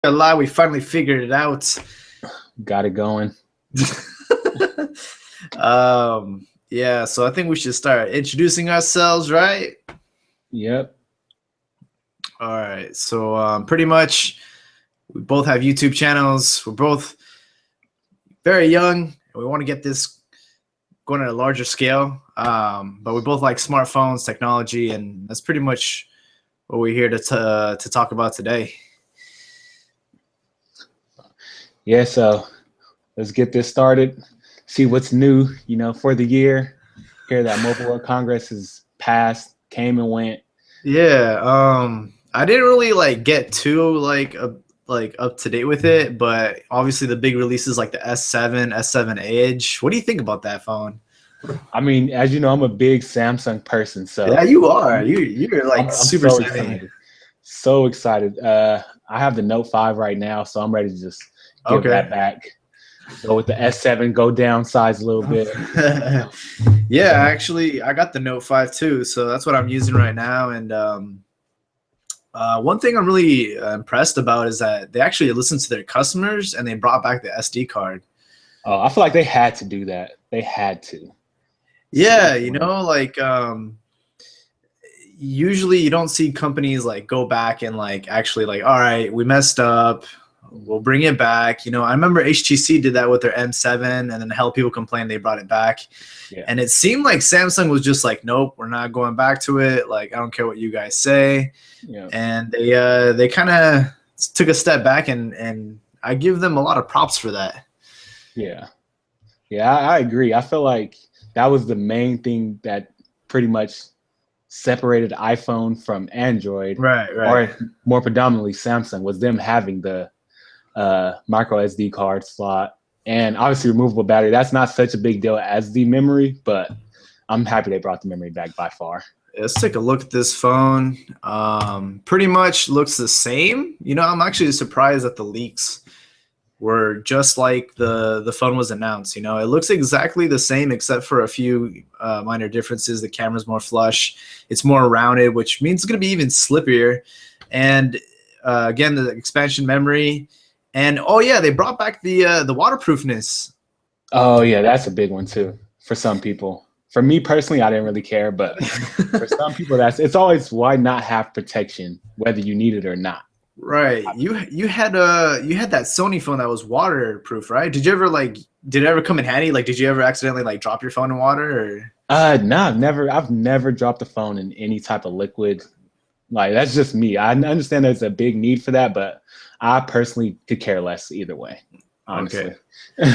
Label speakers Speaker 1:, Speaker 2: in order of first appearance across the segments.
Speaker 1: A lie, we finally figured it out.
Speaker 2: Got it going.
Speaker 1: Yeah, so I think we should start introducing ourselves, right?
Speaker 2: Yep.
Speaker 1: All right. So pretty much we both have YouTube channels. We're both very young and we want to get this going at a larger scale. But we both like smartphones, technology, and that's pretty much what we're here to talk about today.
Speaker 2: Yeah, so let's get this started. See what's new, for the year. Hear that Mobile World Congress has passed, came and went.
Speaker 1: Yeah, I didn't really get too up to date with it, but obviously the big releases like the S7, S7 Edge. What do you think about that phone?
Speaker 2: I mean, as you know, I'm a big Samsung person, so
Speaker 1: Yeah, you are. You're
Speaker 2: I'm
Speaker 1: super
Speaker 2: so
Speaker 1: savvy.
Speaker 2: excited. So excited. I have the Note 5 right now, so I'm ready to just give that back. Go with the S7, go downsize a little bit.
Speaker 1: Yeah, actually, I got the Note 5 too, so that's what I'm using right now. And one thing I'm really impressed about is that they actually listened to their customers and they brought back the SD card.
Speaker 2: Oh, I feel like they had to do that. They had to.
Speaker 1: Yeah, usually you don't see companies go back and actually all right, we messed up, we'll bring it back. I remember HTC did that with their M7 and then hell, people complained, they brought it back. Yeah. And it seemed like Samsung was just nope, we're not going back to it. I don't care what you guys say. Yeah. And they kind of took a step back and I give them a lot of props for that.
Speaker 2: Yeah. Yeah, I agree. I feel like that was the main thing that pretty much separated iPhone from Android.
Speaker 1: Right.
Speaker 2: Or more predominantly Samsung, was them having the micro SD card slot and obviously removable battery. That's not such a big deal as the memory, but I'm happy they brought the memory back by far.
Speaker 1: Let's take a look at this phone. Pretty much looks the same. I'm actually surprised that the leaks were just like the phone was announced. It looks exactly the same except for a few minor differences. The camera's more flush. It's more rounded, which means it's going to be even slippier. And again, the expansion memory. And oh yeah, they brought back the waterproofness.
Speaker 2: Oh yeah, that's a big one too for some people. For me personally, I didn't really care, but for some people, it's always why not have protection whether you need it or not.
Speaker 1: Right. You had that Sony phone that was waterproof, right? Did it ever come in handy? Did you ever accidentally drop your phone in water or?
Speaker 2: No, I've never dropped a phone in any type of liquid. That's just me. I understand there's a big need for that, but I personally could care less either way, honestly.
Speaker 1: Okay.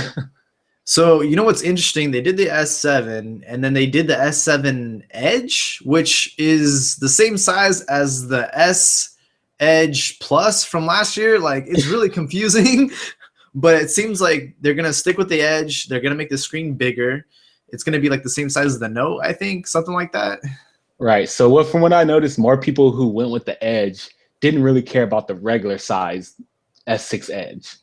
Speaker 1: So, what's interesting? They did the S7 and then they did the S7 Edge, which is the same size as the S Edge Plus from last year. It's really confusing, but it seems like they're going to stick with the Edge. They're going to make the screen bigger. It's going to be the same size as the Note, I think, something like that.
Speaker 2: Right. So from what I noticed, more people who went with the Edge didn't really care about the regular size S6 Edge.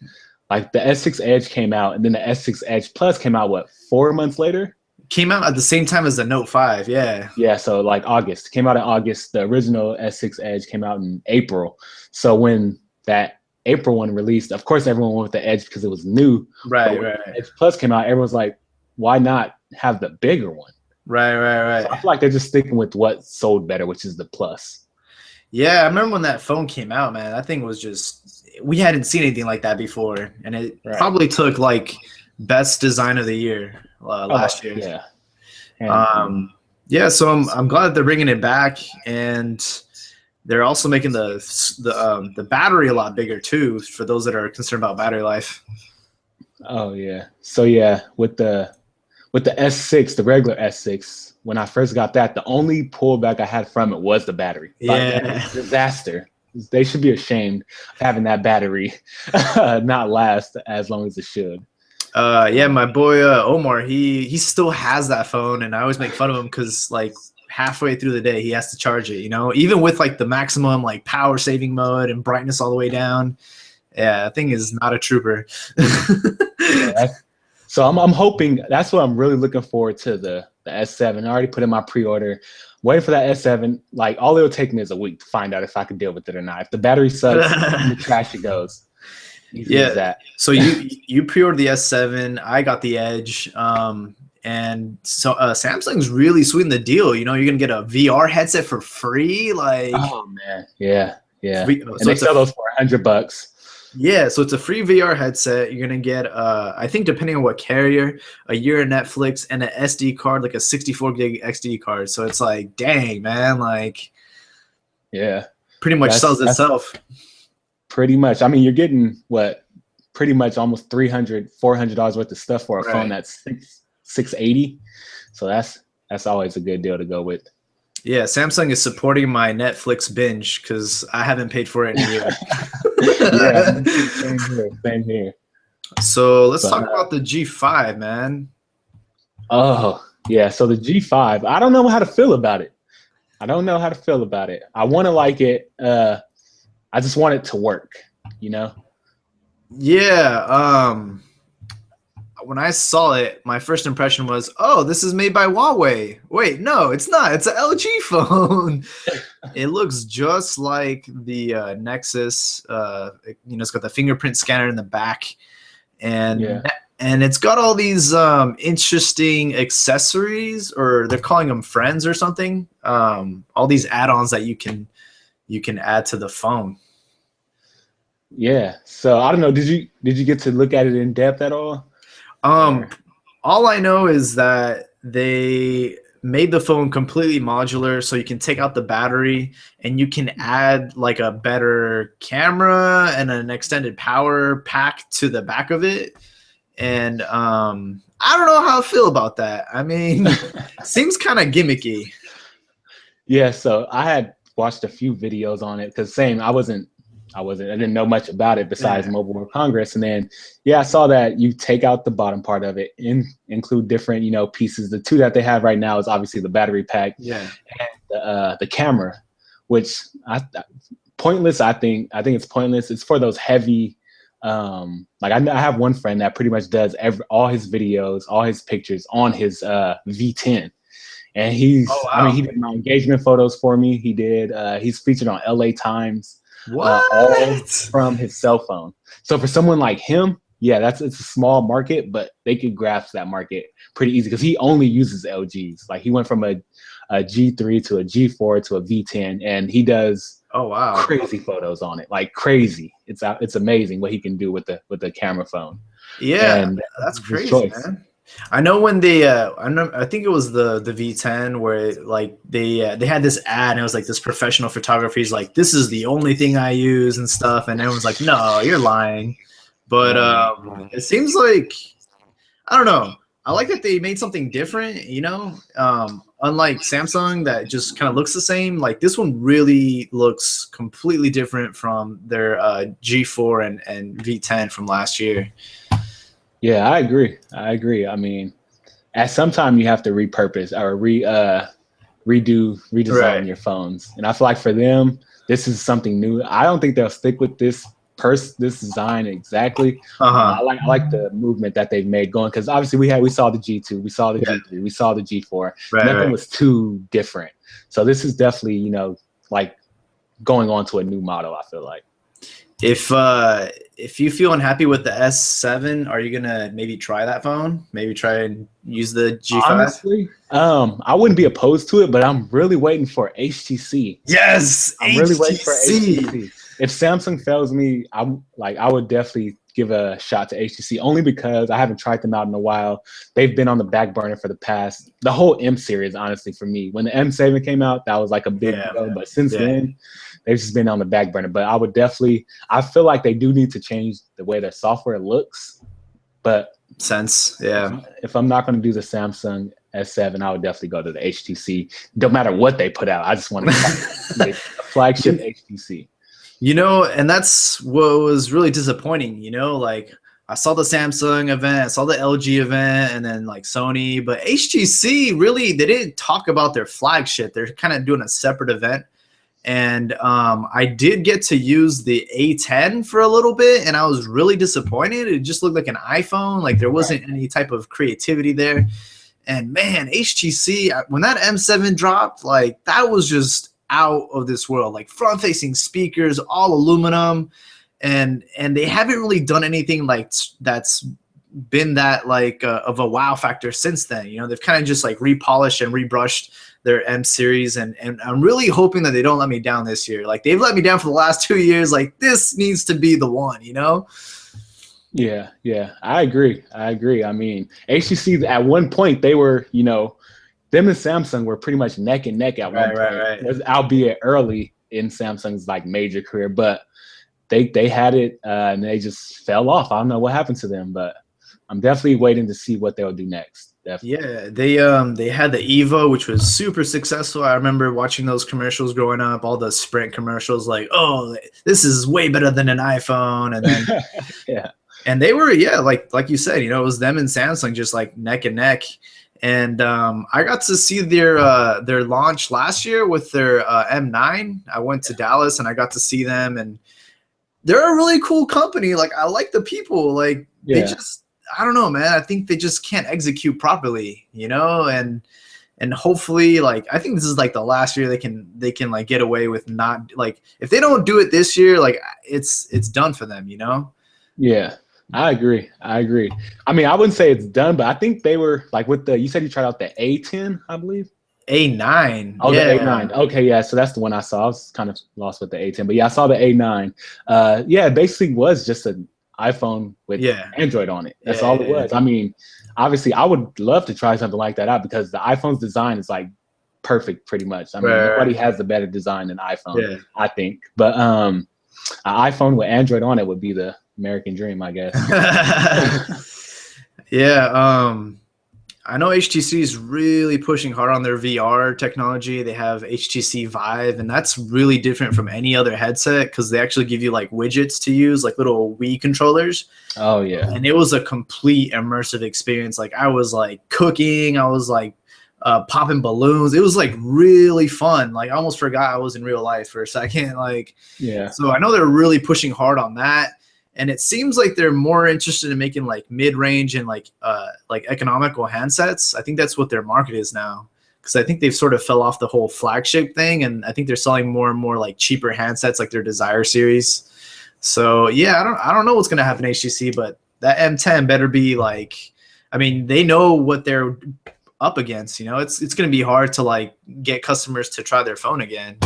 Speaker 2: The S6 Edge came out, and then the S6 Edge Plus came out, 4 months later?
Speaker 1: Came out at the same time as the Note 5, yeah.
Speaker 2: Yeah, so August. Came out in August. The original S6 Edge came out in April. So when that April one released, of course everyone went with the Edge because it was new.
Speaker 1: Right.
Speaker 2: The Edge Plus came out, everyone's like, why not have the bigger one?
Speaker 1: Right.
Speaker 2: So I feel like they're just sticking with what sold better, which is the Plus.
Speaker 1: Yeah, I remember when that phone came out, man. That thing was just, we hadn't seen anything like that before, and it probably took best design of the year last year.
Speaker 2: Yeah.
Speaker 1: Yeah. So I'm glad that they're bringing it back, and they're also making the battery a lot bigger too for those that are concerned about battery life.
Speaker 2: Oh yeah. So yeah, with the S6, the regular S6. When I first got that, the only pullback I had from it was the battery.
Speaker 1: Yeah.
Speaker 2: Disaster. They should be ashamed of having that battery not last as long as it should.
Speaker 1: Yeah, my boy Omar, he still has that phone, and I always make fun of him because halfway through the day he has to charge it. Even with the maximum power saving mode and brightness all the way down. Yeah, that thing is not a trooper.
Speaker 2: So I'm hoping, that's what I'm really looking forward to, the S7. I already put in my pre-order. Waiting for that S7. All it'll take me is a week to find out if I can deal with it or not. If the battery sucks, in the trash it goes. Easy as
Speaker 1: Yeah.
Speaker 2: that.
Speaker 1: So you pre-ordered the S7. I got the Edge. And so Samsung's really sweetening the deal. You know, you're gonna get a VR headset for free. Like,
Speaker 2: Oh man, yeah. And
Speaker 1: so
Speaker 2: they
Speaker 1: it's
Speaker 2: sell those for $100.
Speaker 1: yeah, so it's a free VR headset. You're gonna get, I think, depending on what carrier, a year of Netflix and an SD card, like a 64 gig XD card. So it's like, dang, man, like,
Speaker 2: Yeah,
Speaker 1: pretty much sells
Speaker 2: that's
Speaker 1: itself.
Speaker 2: pretty much. I mean, you're getting what? Pretty much almost $300-$400 worth of stuff for a phone that's 680. So that's always a good deal to go with.
Speaker 1: Yeah, Samsung is supporting my Netflix binge because I haven't paid for it in a year.
Speaker 2: Yeah, same here.
Speaker 1: So let's talk about the G5, man.
Speaker 2: Oh, yeah. So the G5, I don't know how to feel about it. I want to like it. I just want it to work, you know?
Speaker 1: Yeah. When I saw it, my first impression was, oh, this is made by Huawei. Wait, no, it's not. It's an LG phone. It looks just like the Nexus. It's got the fingerprint scanner in the back. And it's got all these interesting accessories, or they're calling them friends or something. All these add-ons that you can add to the phone.
Speaker 2: Yeah. So I don't know. Did you get to look at it in depth at all?
Speaker 1: All I know is that they made the phone completely modular, so you can take out the battery and you can add like a better camera and an extended power pack to the back of it. And I don't know how I feel about that. I mean, seems kind of gimmicky.
Speaker 2: Yeah. So I had watched a few videos on it because I didn't know much about it besides Mobile World Congress. And then, I saw that you take out the bottom part of it and include different, pieces. The two that they have right now is obviously the battery pack and the camera, which pointless. I think it's pointless. It's for those heavy, like I have one friend that pretty much does all his videos, all his pictures on his V10. And he did my engagement photos for me. He did, he's featured on LA Times. All from his cell phone. So for someone like him, it's a small market, but they could grasp that market pretty easy because he only uses LGs. Like he went from a G3 to a G4 to a V10, and he does crazy photos on it, like crazy. It's amazing what he can do with the camera phone.
Speaker 1: Yeah, and that's crazy, man. I know when they, I think it was the V10 where like they had this ad and it was like this professional photographer. He's like, this is the only thing I use and stuff. And everyone's like, no, you're lying. But it seems like, I don't know. I like that they made something different, unlike Samsung that just kind of looks the same. Like this one really looks completely different from their G4 and V10 from last year.
Speaker 2: Yeah, I agree. I mean, at some time you have to repurpose or redesign your phones. And I feel like for them, this is something new. I don't think they'll stick with this design exactly. I like the movement that they've made going, because obviously we saw the G2, we saw the G3, we saw the G4. Nothing was too different. So this is definitely, like going on to a new model, I feel like.
Speaker 1: If you feel unhappy with the S7, are you gonna maybe try that phone? Maybe try and use the G5?
Speaker 2: Honestly, I wouldn't be opposed to it, but I'm really waiting for HTC.
Speaker 1: Yes,
Speaker 2: I'm really waiting for HTC. If Samsung fails me, I would definitely give a shot to HTC, only because I haven't tried them out in a while. They've been on the back burner for the whole M series, honestly, for me. When the M7 came out, that was like a big deal, but since then, they've just been on the back burner. But I feel like they do need to change the way their software looks. But if I'm not going to do the Samsung S7, I would definitely go to the HTC. No matter what they put out, I just want to a flagship HTC.
Speaker 1: And that's what was really disappointing. Like I saw the Samsung event, I saw the LG event, and then like Sony, but HTC really, they didn't talk about their flagship. They're kind of doing a separate event. And I did get to use the A10 for a little bit, and I was really disappointed. It just looked like an iPhone. Like there wasn't any type of creativity there. And man, HTC, when that M7 dropped, like that was just out of this world. Like front-facing speakers, all aluminum. and they haven't really done anything like that's been that like of a wow factor since then. You know, they've kind of just like repolished and rebrushed their M series, and I'm really hoping that they don't let me down this year. Like they've let me down for the last 2 years. Like this needs to be the one, you know?
Speaker 2: Yeah, I agree. I mean, HTC at one point they were, you know, them and Samsung were pretty much neck and neck at one point,
Speaker 1: Right.
Speaker 2: albeit early in Samsung's like major career, but they had it and they just fell off. I don't know what happened to them, but I'm definitely waiting to see what they'll do next. Definitely.
Speaker 1: Yeah, they had the Evo, which was super successful. I remember watching those commercials growing up, all the Sprint commercials, like, oh, this is way better than an iPhone, and then
Speaker 2: yeah.
Speaker 1: And they were, like you said, you know, it was them and Samsung just like neck and neck. And I got to see their launch last year with their M9. I went to Dallas and I got to see them, and they're a really cool company. Like I like the people. Like they just, I don't know, man. I think they just can't execute properly, you know, and hopefully, like I think this is like the last year they can like get away with not like if they don't do it this year, like it's done for them, you know.
Speaker 2: Yeah. I agree. I mean, I wouldn't say it's done, but I think they were like with you said you tried out the A10, I believe.
Speaker 1: A9.
Speaker 2: Oh, yeah. The A9. Okay, yeah. So that's the one I saw. I was kind of lost with the A10, but yeah, I saw the A9. Yeah, it basically was just an iPhone with Android on it. That's all it was. I mean, obviously, I would love to try something like that out because the iPhone's design is like perfect, pretty much. I mean, nobody has a better design than iPhone, I think. But an iPhone with Android on it would be the American dream, I guess.
Speaker 1: I know HTC is really pushing hard on their VR technology. They have HTC Vive, and that's really different from any other headset because they actually give you like widgets to use, like little Wii controllers.
Speaker 2: Oh yeah.
Speaker 1: And it was a complete immersive experience. Like I was like cooking, I was like popping balloons. It was like really fun. Like I almost forgot I was in real life for a second. Like, so I know they're really pushing hard on that. And it seems like they're more interested in making like mid-range and like economical handsets. I think that's what their market is now, because I think they've sort of fell off the whole flagship thing, and I think they're selling more and more like cheaper handsets, like their Desire series. So yeah, I don't know what's gonna happen to HTC, but that M10 better be like, I mean, they know what they're up against. You know, it's gonna be hard to like get customers to try their phone again.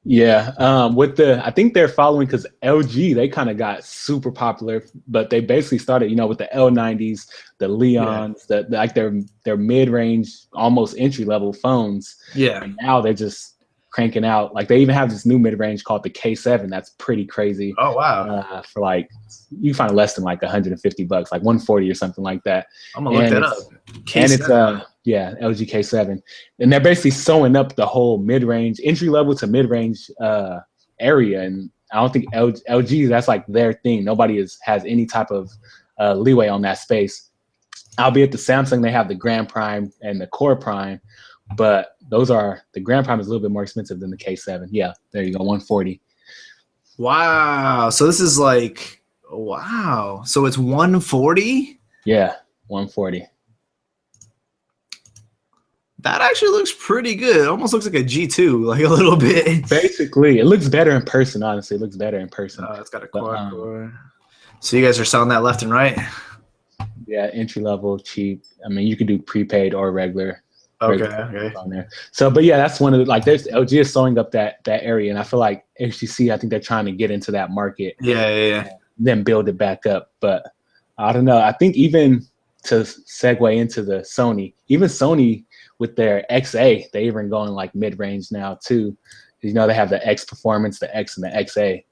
Speaker 2: Yeah, I think they're following because LG, they kind of got super popular, but they basically started, you know, with the L90s, the Leons, like their mid-range, almost entry-level phones.
Speaker 1: Yeah.
Speaker 2: And now they're just cranking out. Like they even have this new mid-range called the K7. That's pretty crazy.
Speaker 1: Oh wow.
Speaker 2: For like, you can find less than like $150, like 140 or something like that.
Speaker 1: I'm gonna look that up.
Speaker 2: And it's LG K7, and they're basically sewing up the whole mid-range, entry-level to mid-range area. And I don't think LG, that's like their thing. Nobody has any type of leeway on that space. Albeit the Samsung, they have the Grand Prime and the Core Prime, but the Grand Prime is a little bit more expensive than the K7. Yeah, there you go, 140.
Speaker 1: Wow. So this is like, wow. So it's 140?
Speaker 2: Yeah, 140.
Speaker 1: That actually looks pretty good. It almost looks like a G2, like a little bit.
Speaker 2: Basically, it looks better in person, honestly. It looks better in person.
Speaker 1: It's got a quad core. So you guys are selling that left and right?
Speaker 2: Yeah, entry level, cheap. I mean, you could do prepaid or regular.
Speaker 1: Okay.
Speaker 2: On there. So, but yeah, that's one of the, like, there's LG is sewing up that area, and I feel like HTC, I think they're trying to get into that market.
Speaker 1: Yeah.
Speaker 2: Then build it back up. But I don't know. I think even to segue into the Sony, even Sony with their XA, they even going like mid-range now too. You know, they have the X Performance, the X, and the XA.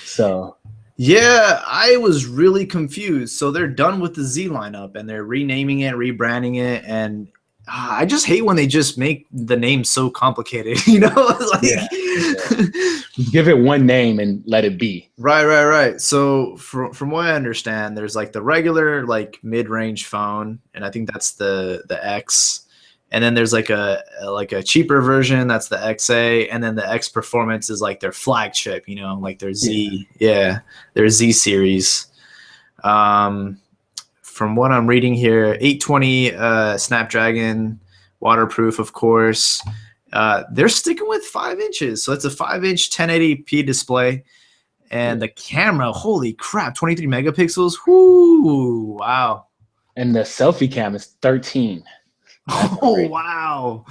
Speaker 2: So
Speaker 1: yeah, I was really confused. So they're done with the Z lineup and they're renaming it, rebranding it, and I just hate when they just make the name so complicated. You know,
Speaker 2: give it one name and let it be.
Speaker 1: Right. So from what I understand, there's like the regular like mid-range phone, and I think that's the X. And then there's like a cheaper version, that's the XA, and then the X Performance is like their flagship, you know, like their Z, their Z series. From what I'm reading here, 820 Snapdragon, waterproof, of course. They're sticking with 5 inches, so it's a 5-inch 1080p display, And the camera, holy crap, 23 megapixels. Whoo, wow.
Speaker 2: And the selfie cam is 13.
Speaker 1: Oh, wow.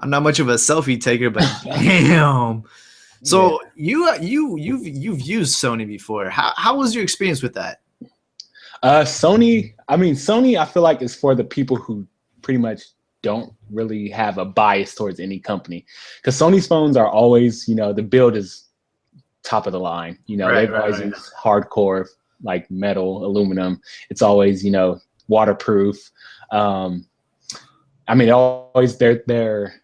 Speaker 1: I'm not much of a selfie taker, but damn. So you've used Sony before. How was your experience with that?
Speaker 2: Sony, I feel like is for the people who pretty much don't really have a bias towards any company, because Sony's phones are always, the build is top of the line. They've always used hardcore, like metal, aluminum. It's always, waterproof. Their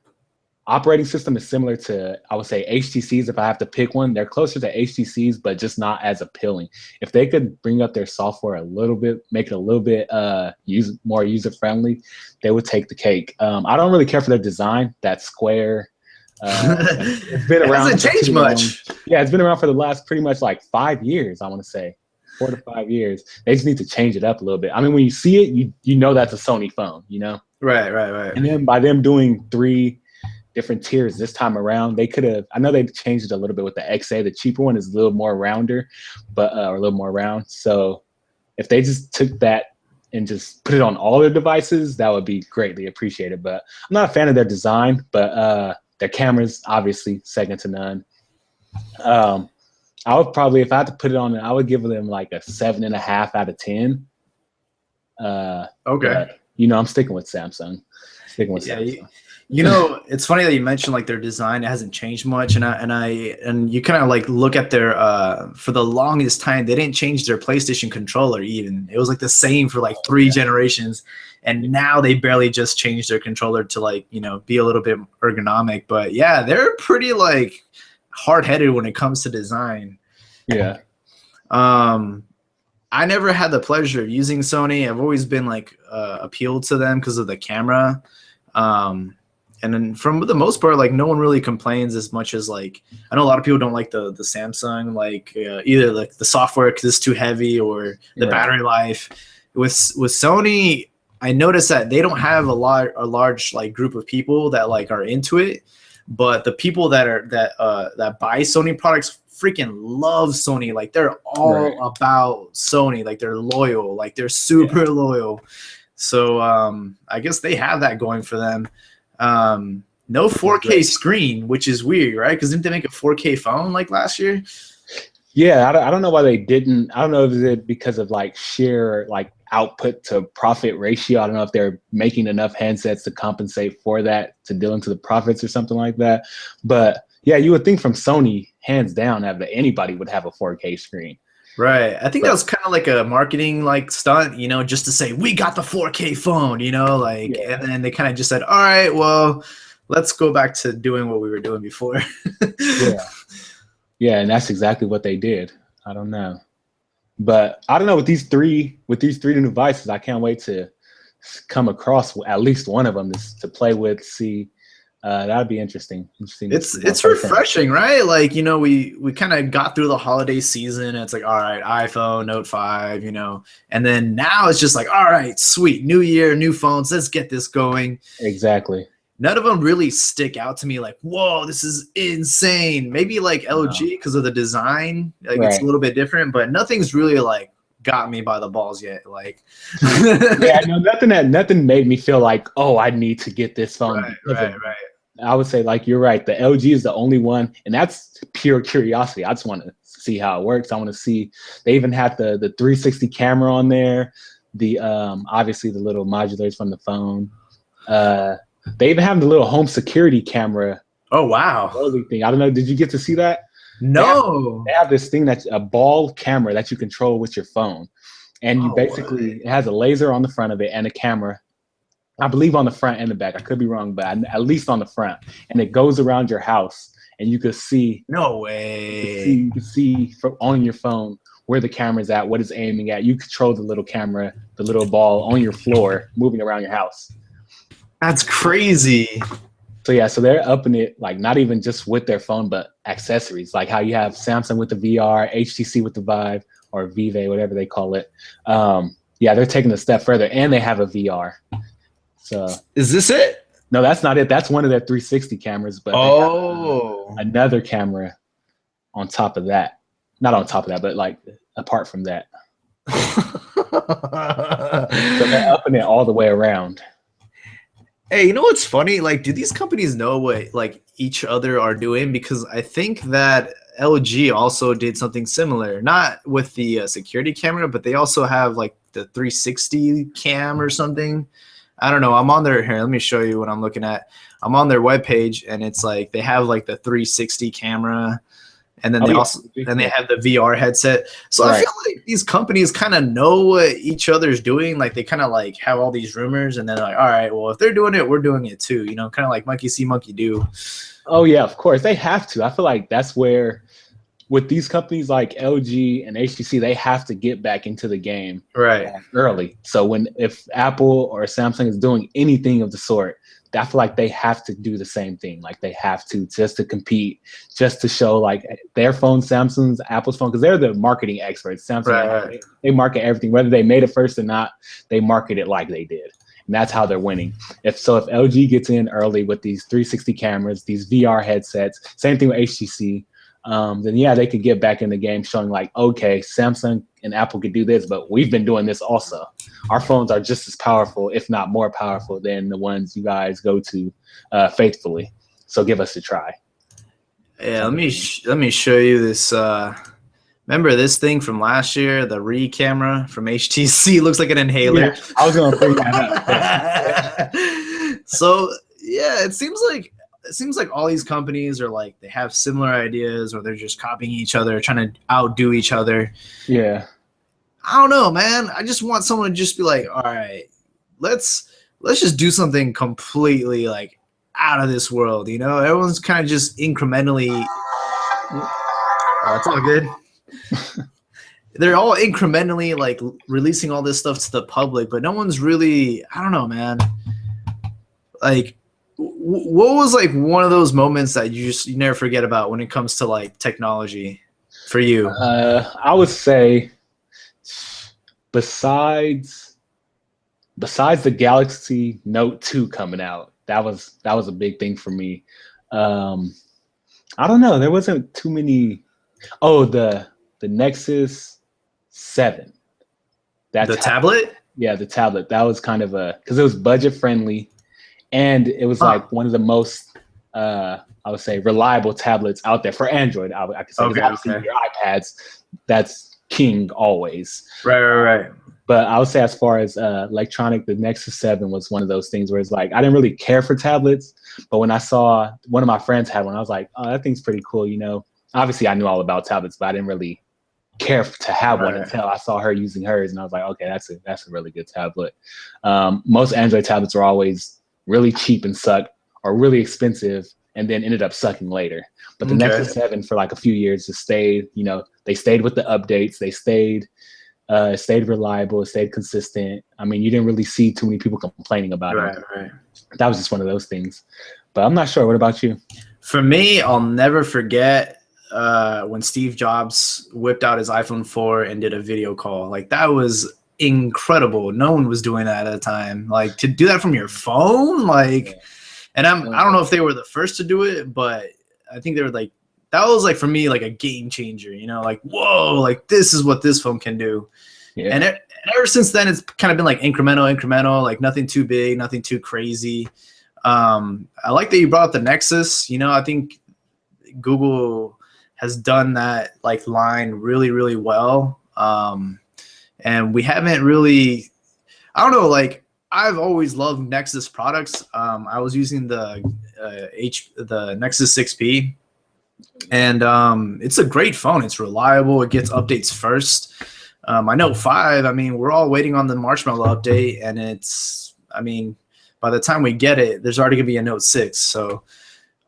Speaker 2: operating system is similar to, I would say, HTCs. If I have to pick one, they're closer to HTCs, but just not as appealing. If they could bring up their software a little bit, make it a little bit more user friendly, they would take the cake. I don't really care for their design. That square. It's been around.
Speaker 1: It hasn't changed much.
Speaker 2: Yeah, it's been around for the last pretty much like 5 years. I want to say 4 to 5 years. They just need to change it up a little bit. I mean, when you see it, you know that's a Sony phone.
Speaker 1: Right.
Speaker 2: And then by them doing 3 different tiers this time around, they could have, I know they changed it a little bit with the XA. The cheaper one is a little more rounder, or a little more round. So if they just took that and just put it on all their devices, that would be greatly appreciated. But I'm not a fan of their design, but their cameras, obviously, second to none. I would probably, if I had to put it on, I would give them like a 7.5 out of 10.
Speaker 1: Okay.
Speaker 2: But, I'm sticking with Samsung. Samsung.
Speaker 1: It's funny that you mentioned like their design. It hasn't changed much, and you kind of like look at their for the longest time they didn't change their PlayStation controller even. It was like the same for like 3 generations, and now they barely just changed their controller to like be a little bit ergonomic. But yeah, they're pretty like hard-headed when it comes to design.
Speaker 2: Yeah.
Speaker 1: I never had the pleasure of using Sony. I've always been like appealed to them because of the camera. And then from the most part, like no one really complains as much as like, I know a lot of people don't like the Samsung, like either like the software because it's too heavy or the battery life. With Sony, I noticed that they don't have a large like group of people that like are into it, but the people that buy Sony products freaking love Sony. Like they're all about Sony. Like they're loyal. Like they're super loyal. So I guess they have that going for them. No 4K screen, which is weird, right? Because didn't they make a 4K phone like last year?
Speaker 2: Yeah, I don't know why they didn't. I don't know if it's because of like sheer like output to profit ratio. I don't know if they're making enough handsets to compensate for that to deal into the profits or something like that. But yeah, you would think from Sony, hands down, that anybody would have a 4K screen.
Speaker 1: Right. I think that was kind of like a marketing like stunt, just to say we got the 4K phone, and then they kind of just said, all right, well, let's go back to doing what we were doing before.
Speaker 2: Yeah, and that's exactly what they did. I don't know. But I don't know, with these three new devices, I can't wait to come across at least one of them to play with, see. That'd be interesting.
Speaker 1: It's refreshing, right? Like, we kind of got through the holiday season. And it's like, all right, iPhone, Note 5, and then now it's just like, all right, sweet, new year, new phones. Let's get this going.
Speaker 2: Exactly.
Speaker 1: None of them really stick out to me like, whoa, this is insane. Maybe like LG because of the design, like it's a little bit different, but nothing's really like got me by the balls yet. Like,
Speaker 2: yeah, no, nothing made me feel like, oh, I need to get this phone.
Speaker 1: Right.
Speaker 2: I would say, like, you're right. The LG is the only one, and that's pure curiosity. I just want to see how it works. I want to see. They even had the 360 camera on there. The obviously the little modulars from the phone. They even have the little home security camera.
Speaker 1: Oh wow!
Speaker 2: Thing. I don't know. Did you get to see that?
Speaker 1: No.
Speaker 2: They have this thing that's a ball camera that you control with your phone, and you basically it has a laser on the front of it and a camera. I believe on the front and the back. I could be wrong, but at least on the front. And it goes around your house, and you could see.
Speaker 1: No way.
Speaker 2: You can see on your phone where the camera's at, what it's aiming at. You control the little camera, the little ball on your floor, moving around your house.
Speaker 1: That's crazy.
Speaker 2: So yeah, so they're upping it, like not even just with their phone, but accessories, like how you have Samsung with the VR, HTC with the Vive, or Vive, whatever they call it. Yeah, they're taking a step further, and they have a VR. So
Speaker 1: is this it?
Speaker 2: No, that's not it. That's one of their 360 cameras, but another camera on top of that. not on top of that, but like apart from that. So they're upping it all the way around.
Speaker 1: Hey, you know what's funny? Like, do these companies know what like each other are doing? Because I think that LG also did something similar, not with the security camera, but they also have like the 360 cam or something. I don't know. I'm on their here. Let me show you what I'm looking at. I'm on their webpage, and it's like they have like the 360 camera, and then they also then they have the VR headset. So I feel like these companies kind of know what each other's doing. Like they kind of like have all these rumors, and then like, all right, well if they're doing it, we're doing it too. You know, kind of like monkey see, monkey do.
Speaker 2: Oh yeah, of course they have to. I feel like that's where, with these companies like LG and HTC, they have to get back into the game early. So if Apple or Samsung is doing anything of the sort, I feel like they have to do the same thing. Like they have to, just to compete, just to show like their phone, Samsung's, Apple's phone, because they're the marketing experts. Samsung, they market everything, whether they made it first or not. They market it like they did, and that's how they're winning. If LG gets in early with these 360 cameras, these VR headsets, same thing with HTC. Then yeah, they could get back in the game, showing like, okay, Samsung and Apple could do this, but we've been doing this also. Our phones are just as powerful, if not more powerful, than the ones you guys go to faithfully. So give us a try.
Speaker 1: Yeah, let me show you this. Remember this thing from last year, the Re camera from HTC? Looks like an inhaler.
Speaker 2: Yeah, I was gonna bring that up.
Speaker 1: So yeah, it seems like all these companies are like they have similar ideas, or they're just copying each other, trying to outdo each other.
Speaker 2: Yeah.
Speaker 1: I don't know, man. I just want someone to just be like, all right, let's just do something completely like out of this world. You know, everyone's kind of just incrementally. It's all good. They're all incrementally like releasing all this stuff to the public, but no one's really. I don't know, man. Like, what was like one of those moments that you never forget about when it comes to like technology for you?
Speaker 2: I would say, besides the Galaxy Note 2 coming out, that was a big thing for me. I don't know, there wasn't too many. Oh, the Nexus 7.
Speaker 1: The tablet?
Speaker 2: Yeah, the tablet. That was kind of because it was budget friendly, and it was like one of the most I would say reliable tablets out there for Android. I could say, because obviously your iPads, that's king always.
Speaker 1: Right.
Speaker 2: But I would say, as far as electronic, the Nexus 7 was one of those things where it's like, I didn't really care for tablets, but when I saw one of my friends had one, I was like, oh, that thing's pretty cool. You know, obviously I knew all about tablets, but I didn't really care to have one until I saw her using hers, and I was like, okay, that's a really good tablet. Most Android tablets are always really cheap and suck, or really expensive and then ended up sucking later. But the Nexus 7 for like a few years just stayed, you know, they stayed with the updates, they stayed reliable, it stayed consistent. I mean, you didn't really see too many people complaining about it.
Speaker 1: Right.
Speaker 2: That was just one of those things. But I'm not sure. What about you?
Speaker 1: For me, I'll never forget when Steve Jobs whipped out his iPhone 4 and did a video call. Like, that was incredible. No one was doing that at the time. Like, to do that from your phone, like, and I don't know if they were the first to do it, but I think they were like, that was like, for me, like a game changer, you know, like, whoa, like this is what this phone can do. Yeah. And ever since then, it's kind of been like incremental, like nothing too big, nothing too crazy. I like that you brought up the Nexus. You know, I think Google has done that like line really, really well. And we haven't really, I don't know, like, I've always loved Nexus products. I was using the Nexus 6P, and it's a great phone. It's reliable. It gets updates first. My Note 5, I mean, we're all waiting on the Marshmallow update, and it's, I mean, by the time we get it, there's already gonna be a Note 6. So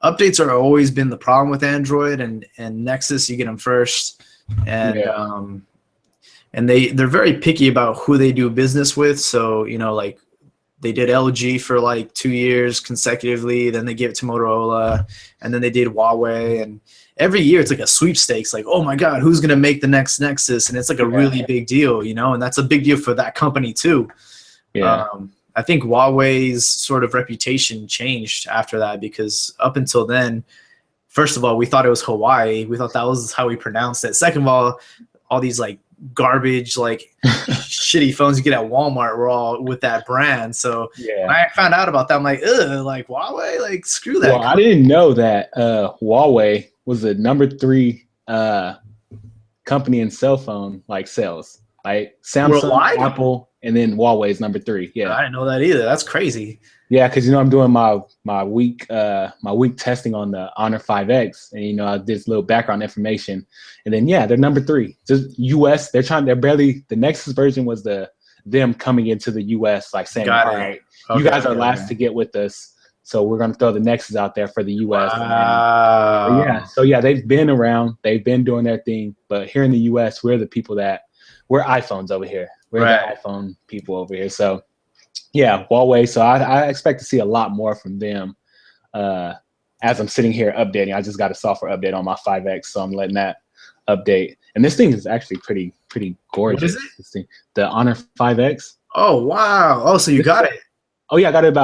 Speaker 1: updates are always been the problem with Android, and Nexus, you get them first, and they're very picky about who they do business with. So, you know, like, they did LG for like 2 years consecutively, then they gave it to Motorola, and then they did Huawei, and every year it's like a sweepstakes, like, oh my God, who's going to make the next Nexus? And it's like a really big deal, you know, and that's a big deal for that company too. Yeah. I think Huawei's sort of reputation changed after that, because up until then, first of all, we thought it was Hawaii. We thought that was how we pronounced it. Second of all these like garbage, like shitty phones you get at Walmart were all with that brand. So
Speaker 2: Yeah.
Speaker 1: when I found out about that, I'm like, ugh, like Huawei, like screw that.
Speaker 2: Well, I didn't know that Huawei was the number 3 company in cell phone like sales. Like Samsung,
Speaker 1: Worldwide?
Speaker 2: Apple, and then Huawei is number 3.
Speaker 1: I
Speaker 2: Yeah,
Speaker 1: didn't know that either. That's crazy.
Speaker 2: yeah, because I'm doing my week testing on the Honor 5X, and I did this little background information, and then they're number 3. Just US, they're barely. The Nexus version was them coming into the US, like saying, all right, you guys are last to get with us. So we're going to throw the Nexus out there for the U.S.
Speaker 1: Wow.
Speaker 2: So they've been around. They've been doing their thing. But here in the U.S., we're the people we're iPhones over here. We're the iPhone people over here. So, Huawei. So I expect to see a lot more from them as I'm sitting here updating. I just got a software update on my 5X, so I'm letting that update. And this thing is actually pretty gorgeous.
Speaker 1: What is it?
Speaker 2: This thing, the Honor 5X.
Speaker 1: Oh, wow. Oh, so you got it.
Speaker 2: Oh, yeah, I got it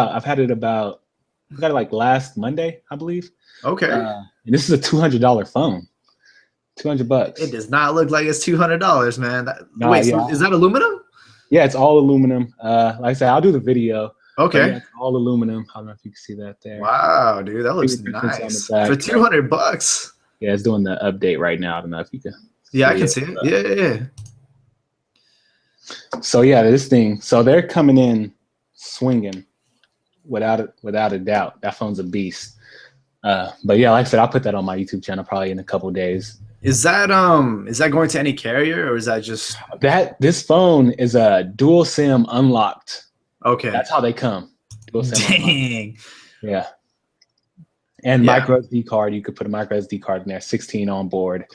Speaker 2: like last Monday, I believe.
Speaker 1: Okay.
Speaker 2: And this is a $200 phone. $200.
Speaker 1: It does not look like it's $200, man. Wait,
Speaker 2: yeah.
Speaker 1: so is that aluminum?
Speaker 2: Yeah, it's all aluminum. Like I said, I'll do the video.
Speaker 1: Okay.
Speaker 2: Yeah, it's all aluminum. I don't know if you can see that there.
Speaker 1: Wow, dude, that looks nice. For $200.
Speaker 2: Yeah, it's doing the update right now. I don't know if you can.
Speaker 1: Yeah, I can see it. Yeah.
Speaker 2: So this thing. So they're coming in swinging. Without a doubt, that phone's a beast. But like I said, I'll put that on my YouTube channel probably in a couple of days.
Speaker 1: Is that going to any carrier, or is that just
Speaker 2: this phone is a dual SIM unlocked?
Speaker 1: Okay,
Speaker 2: that's how they come. Dual SIM
Speaker 1: Dang.
Speaker 2: Unlocked. Yeah. And micro SD card, you could put a micro SD card in there, 16 on board.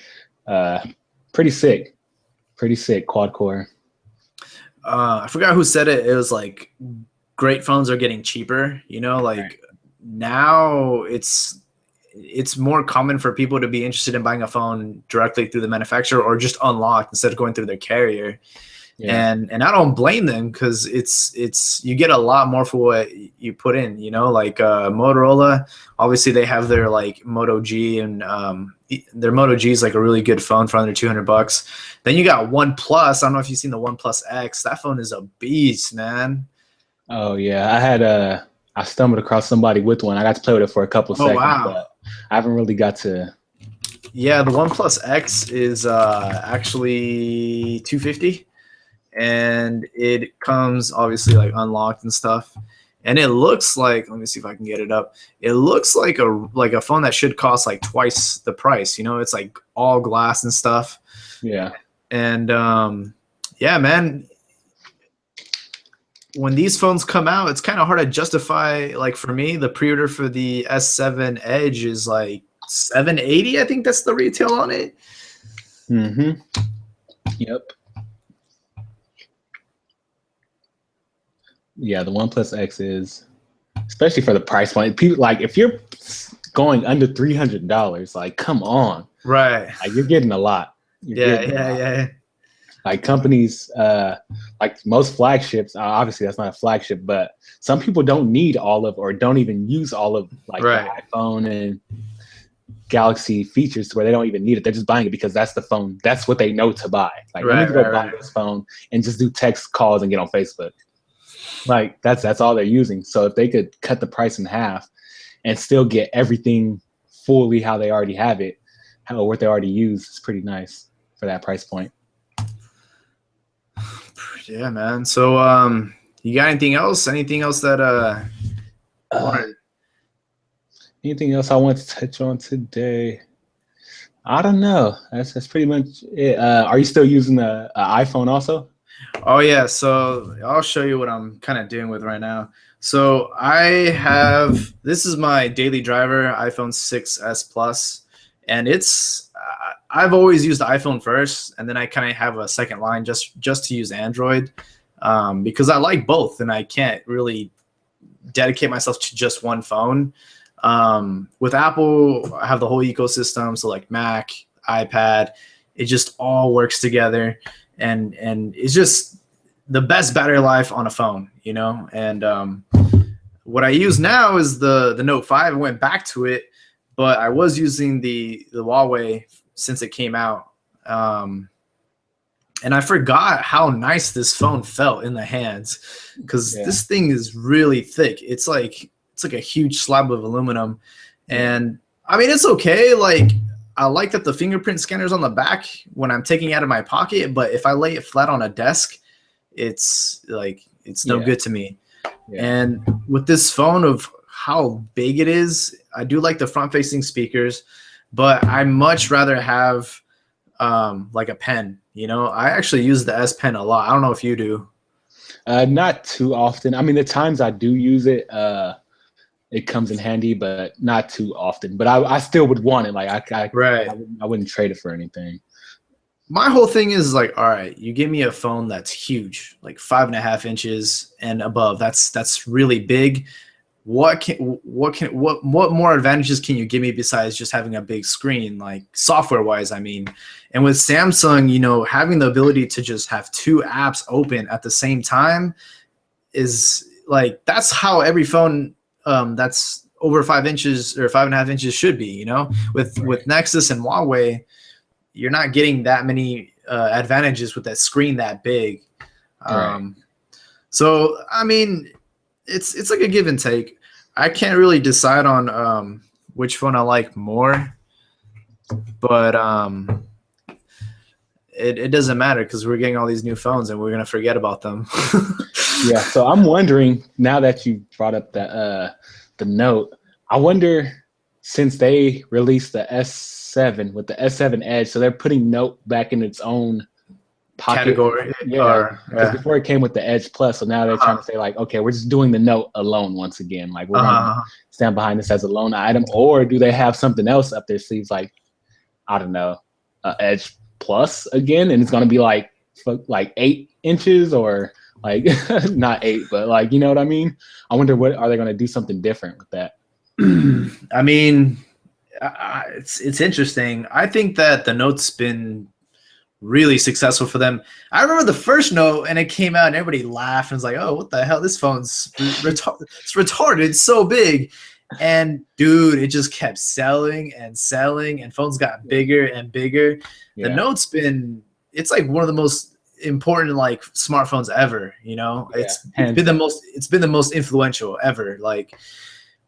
Speaker 2: Pretty sick quad core.
Speaker 1: I forgot who said it. It was like, great phones are getting cheaper, now it's more common for people to be interested in buying a phone directly through the manufacturer or just unlocked instead of going through their carrier. And I don't blame them, because it's you get a lot more for what you put in, like Motorola, obviously they have their like Moto G, and their Moto G is like a really good phone for under $200. Then you got OnePlus. I don't know if you've seen the OnePlus X. That phone is a beast, man.
Speaker 2: Oh yeah, I stumbled across somebody with one. I got to play with it for a couple seconds, but I haven't really got to.
Speaker 1: Yeah, the OnePlus X is actually $250, and it comes obviously like unlocked and stuff. And it looks like, let me see if I can get it up. It looks like a phone that should cost like twice the price. It's like all glass and stuff.
Speaker 2: Yeah.
Speaker 1: And yeah, man. When these phones come out, it's kind of hard to justify. Like for me, the pre-order for the S7 Edge is like $780. I think that's the retail on it.
Speaker 2: Mm-hmm. Yep. Yeah, the OnePlus X is, especially for the price point. People like, if you're going under $300, like come on,
Speaker 1: right?
Speaker 2: Like, you're getting a lot.
Speaker 1: Yeah.
Speaker 2: Like companies, like most flagships, obviously that's not a flagship, but some people don't need all of, or don't even use all of, like the iPhone and Galaxy features, to where they don't even need it. They're just buying it because that's the phone. That's what they know to buy. Like, they need to go buy this phone and just do text calls and get on Facebook. Like that's all they're using. So if they could cut the price in half and still get everything fully how they already have it, what they already use, it's pretty nice for that price point.
Speaker 1: Yeah, man. So you got anything else? Anything else that
Speaker 2: anything else I want to touch on today? I don't know. That's pretty much it. Are you still using the iPhone also?
Speaker 1: Oh yeah, so I'll show you what I'm kind of doing with right now. So this is my daily driver, iPhone 6s Plus, and it's I've always used the iPhone first, and then I kind of have a second line just to use Android, because I like both, and I can't really dedicate myself to just one phone. With Apple, I have the whole ecosystem, so like Mac, iPad, it just all works together. And it's just the best battery life on a phone, And what I use now is the Note 5. I went back to it, but I was using the Huawei since it came out. And I forgot how nice this phone felt in the hands, because this thing is really thick. It's like a huge slab of aluminum, and I mean, it's okay. Like, I like that the fingerprint scanner's on the back when I'm taking it out of my pocket, but if I lay it flat on a desk, it's no good to me. And with this phone, of how big it is, I do like the front-facing speakers, but I much rather have like a pen. I actually use the S Pen a lot. I don't know if you do.
Speaker 2: Not too often. I mean, the times I do use it, it comes in handy, but not too often. But I still would want it. Like I wouldn't trade it for anything.
Speaker 1: My whole thing is like, all right, you give me a phone that's huge, like 5.5 inches and above. That's really big. What more advantages can you give me besides just having a big screen, like software wise? I mean, and with Samsung, having the ability to just have 2 apps open at the same time is like, that's how every phone that's over 5 inches or 5.5 inches should be. With Nexus and Huawei, you're not getting that many advantages with that screen that big. So I mean, it's like a give and take. I can't really decide on which phone I like more, but it doesn't matter, because we're getting all these new phones and we're gonna forget about them.
Speaker 2: Yeah. So I'm wondering, now that you brought up the Note, I wonder, since they released the S7 with the S7 Edge, so they're putting Note back in its own pocket
Speaker 1: category.
Speaker 2: Because before it came with the Edge Plus, so now they're trying to say like, okay, we're just doing the Note alone once again. Like, we're gonna stand behind this as a lone item, or do they have something else up their sleeves, like, I don't know, Edge Plus again, and it's gonna be like 8 inches, or like not 8, but like, you know what I mean? I wonder, what are they gonna do something different with that?
Speaker 1: I mean, it's interesting. I think that the Note's been really successful for them. I remember the first Note, and it came out and everybody laughed and was like, oh, what the hell, this phone's it's retarded, it's so big. And dude, it just kept selling and selling, and phones got bigger and bigger. The Note's it's like one of the most important like smartphones ever. It's been the most influential ever. Like,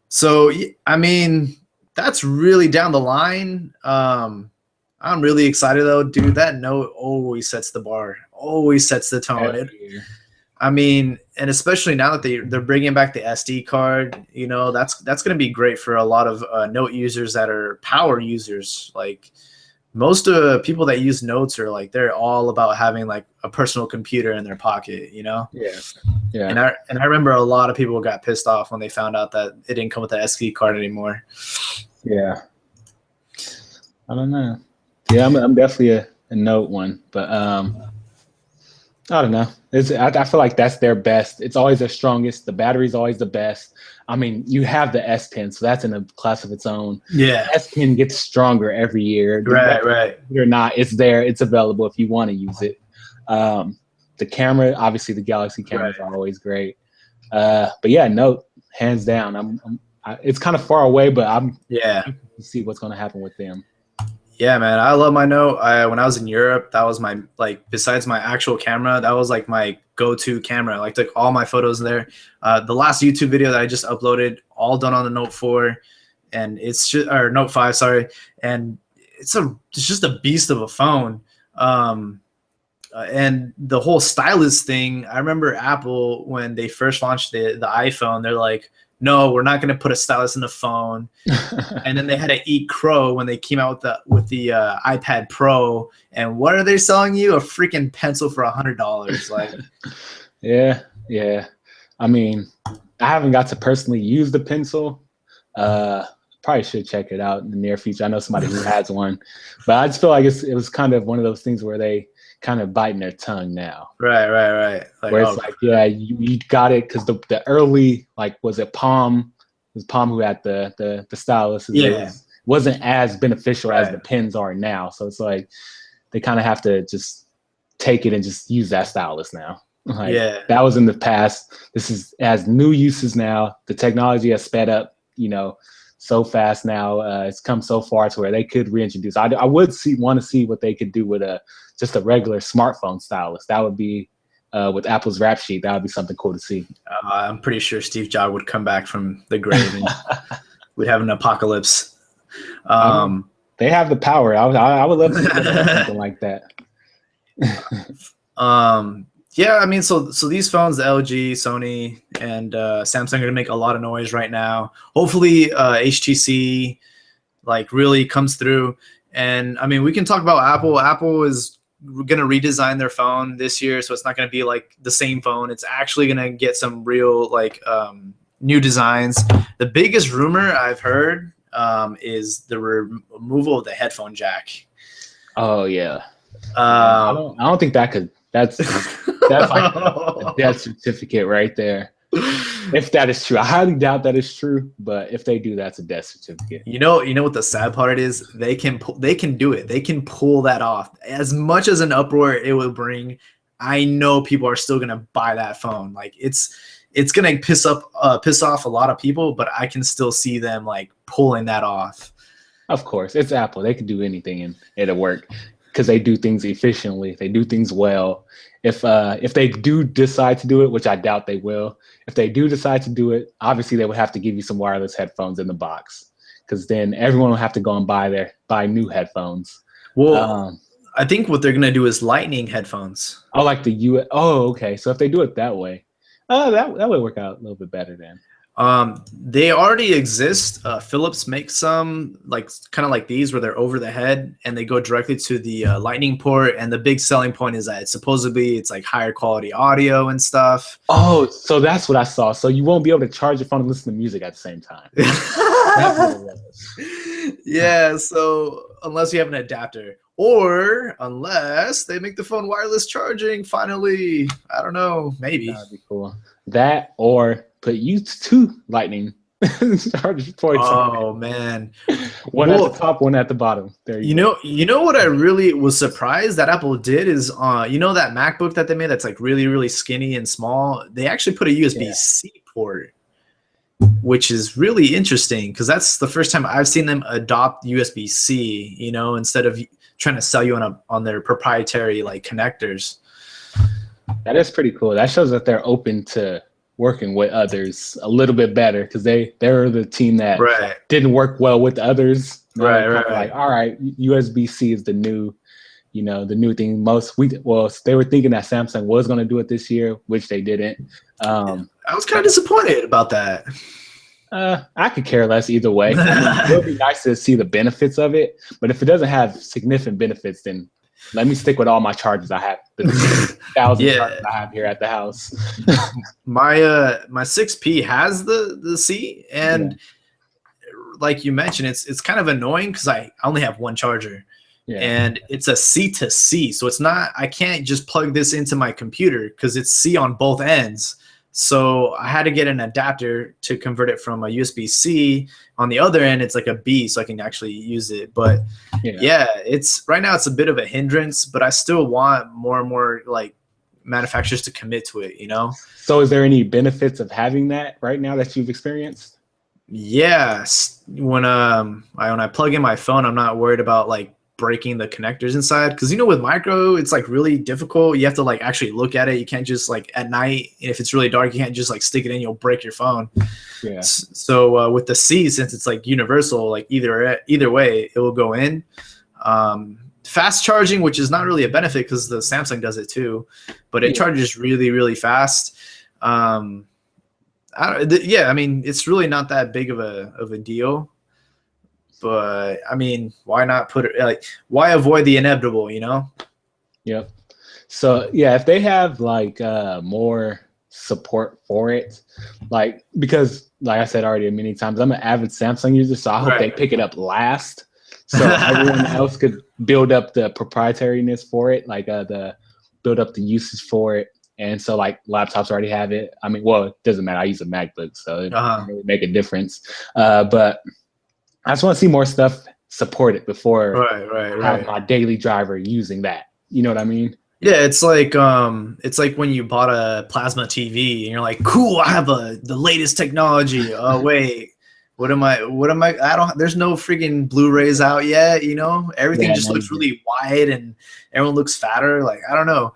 Speaker 1: so I mean, that's really down the line. I'm really excited though, dude. That Note always sets the bar, always sets the tone. I mean, and especially now that they're bringing back the SD card, that's going to be great for a lot of Note users that are power users. Like, most people that use Notes are like, they're all about having like a personal computer in their pocket. Yeah. And I remember a lot of people got pissed off when they found out that it didn't come with the SD card anymore.
Speaker 2: Yeah. I don't know. Yeah, I'm definitely a Note one, but I don't know. I feel like that's their best. It's always their strongest. The battery's always the best. I mean, you have the S Pen, so that's in a class of its own.
Speaker 1: Yeah,
Speaker 2: the S Pen gets stronger every year.
Speaker 1: Right.
Speaker 2: Or not, it's there. It's available if you want to use it. The camera, obviously, the Galaxy cameras are always great. But yeah, Note, hands down. It's kind of far away, but I'm to see what's going to happen with them.
Speaker 1: Yeah, man, I love my Note. When I was in Europe, that was my, like, besides my actual camera, that was like my go-to camera. I took all my photos there. The last YouTube video that I just uploaded, all done on the Note 4, and it's just, or Note 5, sorry, and it's just a beast of a phone. And the whole stylus thing, I remember Apple, when they first launched the iPhone, they're like, no, we're not going to put a stylus in the phone. And then they had to eat crow when they came out with the iPad Pro. And what are they selling you? A freaking pencil for $100. Like,
Speaker 2: yeah. I mean, I haven't got to personally use the pencil. Probably should check it out in the near future. I know somebody who has one, but I just feel like it was kind of one of those things where they kind of biting their tongue now.
Speaker 1: Right. Like,
Speaker 2: where it's like, yeah, you got it, because the early, like, was it Palm? It was Palm who had the stylus.
Speaker 1: Yeah.
Speaker 2: Wasn't as beneficial as the pens are now. So it's like they kind of have to just take it and just use that stylus now. Like, that was in the past. It has new uses now. The technology has sped up, so fast now. It's come so far to where they could reintroduce. I would want to see what they could do with just a regular smartphone stylus. That would be with Apple's rap sheet. That would be something cool to see.
Speaker 1: I'm pretty sure Steve Jobs would come back from the grave and we'd have an apocalypse.
Speaker 2: They have the power. I would love to see something like that.
Speaker 1: Yeah, I mean, so these phones, the LG, Sony, and Samsung, are gonna make a lot of noise right now. Hopefully, HTC like really comes through. And I mean, we can talk about Apple. Apple is gonna redesign their phone this year, so it's not gonna be like the same phone. It's actually gonna get some real like new designs. The biggest rumor I've heard is the removal of the headphone jack.
Speaker 2: Oh yeah. I don't think that could. That's like a death certificate right there. If that is true, I highly doubt that is true. But if they do, that's a death certificate.
Speaker 1: You know what the sad part is? They can do it. They can pull that off. As much as an uproar it will bring, I know people are still gonna buy that phone. Like it's gonna piss off a lot of people, but I can still see them like pulling that off.
Speaker 2: Of course, it's Apple. They could do anything and it'll work because they do things efficiently. They do things well. If they do decide to do it, which I doubt they will, if they do decide to do it, obviously they would have to give you some wireless headphones in the box, because then everyone will have to go and buy new headphones.
Speaker 1: Well, I think what they're gonna do is Lightning headphones.
Speaker 2: Oh, like the U. Oh, okay. So if they do it that way, that would work out a little bit better then.
Speaker 1: They already exist. Philips makes some kind of like these where they're over the head and they go directly to the Lightning port. And the big selling point is that it's like higher quality audio and stuff.
Speaker 2: Oh, so that's what I saw. So you won't be able to charge your phone and listen to music at the same time. That's what it was.
Speaker 1: Yeah. So unless you have an adapter, or unless they make the phone wireless charging, finally, I don't know, maybe.
Speaker 2: That'd be cool. That, or put you two Lightning charge ports.
Speaker 1: Oh man,
Speaker 2: one at the top, one at the bottom. There you go.
Speaker 1: You know what I really was surprised that Apple did is that MacBook that they made that's like really really skinny and small. They actually put a USB-C port, which is really interesting because that's the first time I've seen them adopt USB-C. Instead of trying to sell you on their proprietary like connectors.
Speaker 2: That is pretty cool. That shows that they're open to working with others a little bit better, because they're the team that didn't work well with others.
Speaker 1: Right.
Speaker 2: Like, all right, USB-C is the new, the new thing. They were thinking that Samsung was going to do it this year, which they didn't.
Speaker 1: I was kind of disappointed about that.
Speaker 2: I could care less either way. It would be nice to see the benefits of it, but if it doesn't have significant benefits, then let me stick with all my charges I have. The 1,000 charges I have here at the house.
Speaker 1: My 6P has the C, and like you mentioned, it's kind of annoying because I only have one charger, and it's a C to C, so it's not. I can't just plug this into my computer because it's C on both ends. So I had to get an adapter to convert it from a USB-C. On the other end, it's like a B, so I can actually use it. But it's right now it's a bit of a hindrance, but I still want more and more like manufacturers to commit to it,
Speaker 2: So is there any benefits of having that right now that you've experienced?
Speaker 1: Yes. When I plug in my phone, I'm not worried about like breaking the connectors inside, because with micro it's like really difficult. You have to like actually look at it. You can't just like at night, if it's really dark, you can't just like stick it in, you'll break your phone. So with the C, since it's like universal, like either way it will go in. Fast charging, which is not really a benefit because the Samsung does it too, but it charges really really fast. I mean it's really not that big of a deal. But I mean, why not put it like? Why avoid the inevitable?
Speaker 2: Yep. So if they have like more support for it, like, because like I said already many times, I'm an avid Samsung user, so I hope they pick it up last, so everyone else could build up the proprietariness for it, like build up the usage for it. And so like laptops already have it. I mean, well, it doesn't matter. I use a MacBook, so it doesn't really make a difference. But I just want to see more stuff supported before I have my daily driver using that. You know what I mean?
Speaker 1: Yeah, it's like when you bought a plasma TV and you're like, cool, I have the latest technology. Oh wait, I don't, there's no freaking Blu-rays out yet, you know? Everything just looks really wide and everyone looks fatter. Like, I don't know.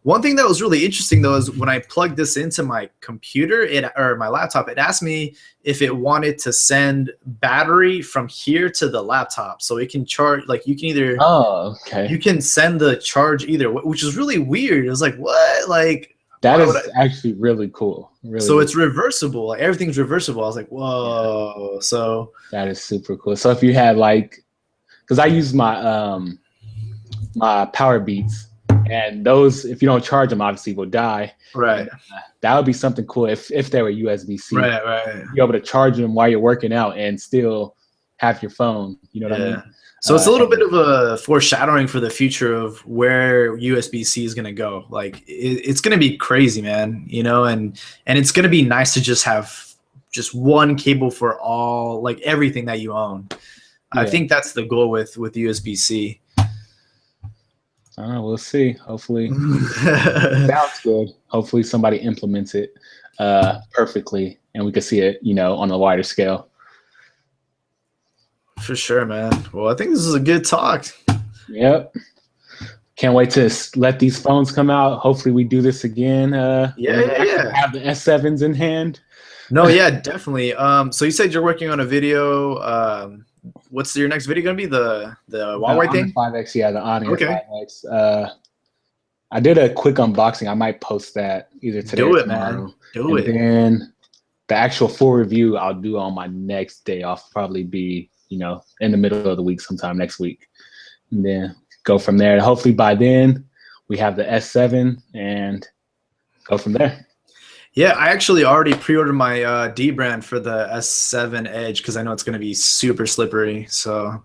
Speaker 1: One thing that was really interesting though is when I plugged this into my computer, or my laptop, it asked me if it wanted to send battery from here to the laptop, so it can charge. Like you can either you can send the charge either, which is really weird. It was like, what? Like
Speaker 2: that is actually really cool. Really
Speaker 1: so it's reversible. Like everything's reversible. I was like, whoa. Yeah. So
Speaker 2: that is super cool. So if you had like, because I use my my Power Beats. And those, if you don't charge them, obviously will die.
Speaker 1: Right.
Speaker 2: And, that would be something cool if they were USB-C.
Speaker 1: Right.
Speaker 2: Be able to charge them while you're working out and still have your phone. You know what I mean?
Speaker 1: So it's a little bit of a foreshadowing for the future of where USB-C is going to go. Like it's going to be crazy, man. You know, and it's going to be nice to just have just one cable for all, like everything that you own. Yeah. I think that's the goal with USB-C.
Speaker 2: We'll see. Hopefully, sounds good. Hopefully, somebody implements it perfectly, and we can see it, you know, on a wider scale.
Speaker 1: For sure, man. Well, I think this is a good talk.
Speaker 2: Yep. Can't wait to let these phones come out. Hopefully, we do this again.
Speaker 1: Yeah.
Speaker 2: Have the S7s in hand.
Speaker 1: No, yeah, definitely. So you said you're working on a video. What's your next video gonna be? The Huawei thing?
Speaker 2: 5X, yeah, the Honor 5X. I did a quick unboxing. I might post that either today or tomorrow.
Speaker 1: Man. Do it.
Speaker 2: And then the actual full review I'll do on my next day off. Probably be, you know, in the middle of the week, sometime next week, and then go from there. Hopefully by then we have the S7 and go from there.
Speaker 1: Yeah, I actually already pre-ordered my D brand for the S7 Edge because I know it's going to be super slippery. So,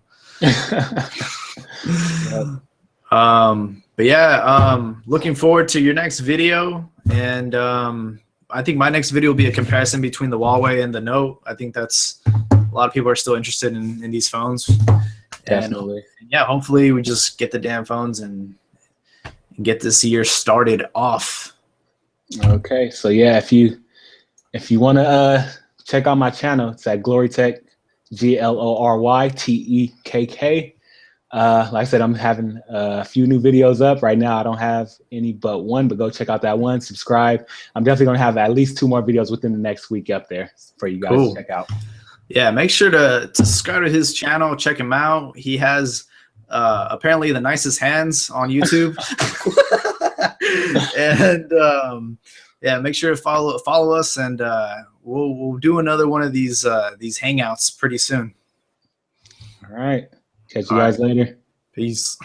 Speaker 1: but yeah, looking forward to your next video, and I think my next video will be a comparison between the Huawei and the Note. I think that's a lot of people are still interested in these phones.
Speaker 2: Definitely.
Speaker 1: And yeah, hopefully we just get the damn phones and get this year started off.
Speaker 2: Okay, so yeah, if you want to check out my channel, it's at Glorytekk, GLORYTEKK. Like I said, I'm having a few new videos up right now. I don't have any but one, but go check out that one. Subscribe. I'm definitely gonna have at least 2 more videos within the next week up there for you guys to check out. Yeah,
Speaker 1: make sure to subscribe to his channel. Check him out. He has apparently the nicest hands on YouTube. And yeah, make sure to follow us, and we'll do another one of these hangouts pretty soon.
Speaker 2: All right, catch you guys later.
Speaker 1: Peace.